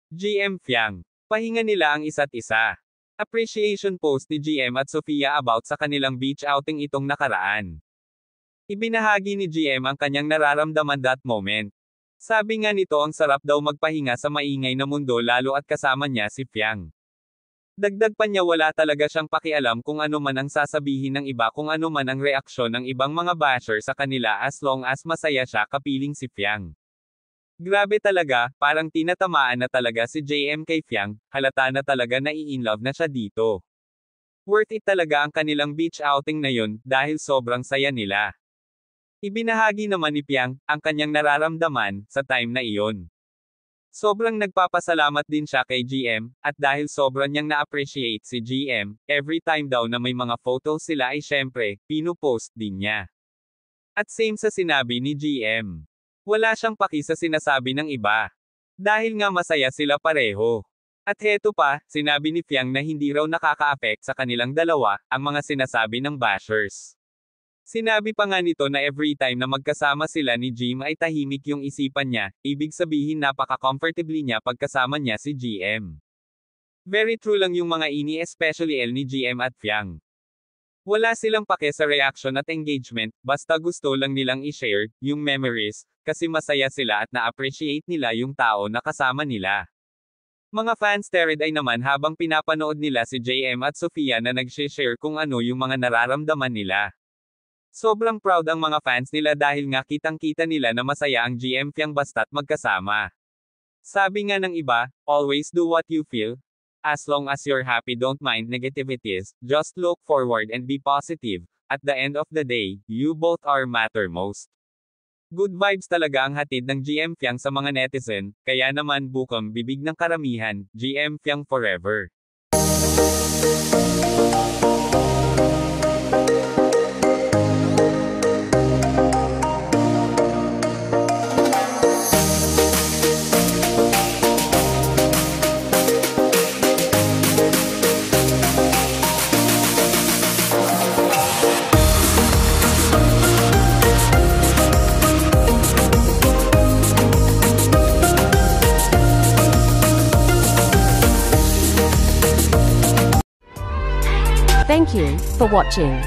GM Fiang. Pahinga nila ang isa't isa. Appreciation post ni GM at Sofia about sa kanilang beach outing itong nakaraan. Ibinahagi ni GM ang kanyang nararamdaman that moment. Sabi nga nito ang sarap daw magpahinga sa maingay na mundo lalo at kasama niya si Fiang. Dagdag pa niya wala talaga siyang pakialam kung ano man ang sasabihin ng iba kung ano man ang reaksyon ng ibang mga basher sa kanila as long as masaya siya kapiling si Fiang. Grabe talaga, parang tinatamaan na talaga si JM kay Fiang, halata na talaga na i-inlove na siya dito. Worth it talaga ang kanilang beach outing na yun, dahil sobrang saya nila. Ibinahagi naman ni Fiang, ang kanyang nararamdaman, sa time na iyon. Sobrang nagpapasalamat din siya kay GM, at dahil sobrang niyang na-appreciate si GM, every time daw na may mga photos sila ay syempre, pinupost din niya. At same sa sinabi ni GM. Wala siyang paki sa sinasabi ng iba. Dahil nga masaya sila pareho. At heto pa, sinabi ni Fiang na hindi raw nakaka-affect sa kanilang dalawa, ang mga sinasabi ng bashers. Sinabi pa nga nito na every time na magkasama sila ni Jim ay tahimik yung isipan niya, ibig sabihin napaka-comfortably niya pagkasama niya si GM. Very true lang yung mga ini especially ni GM at Fiang. Wala silang pake sa reaction at engagement, basta gusto lang nilang i-share, yung memories, kasi masaya sila at na-appreciate nila yung tao na kasama nila. Mga fans tered ay naman habang pinapanood nila si JM at Sofia na nag-share kung ano yung mga nararamdaman nila. Sobrang proud ang mga fans nila dahil nga kitang-kita nila na masaya ang GM Fiang basta't magkasama. Sabi nga ng iba, always do what you feel. As long as you're happy don't mind negativities, just look forward and be positive. At the end of the day, you both are matter most. Good vibes talaga ang hatid ng GM Fiang sa mga netizen, kaya naman bukang bibig ng karamihan, GM Fiang forever. Thank you for watching.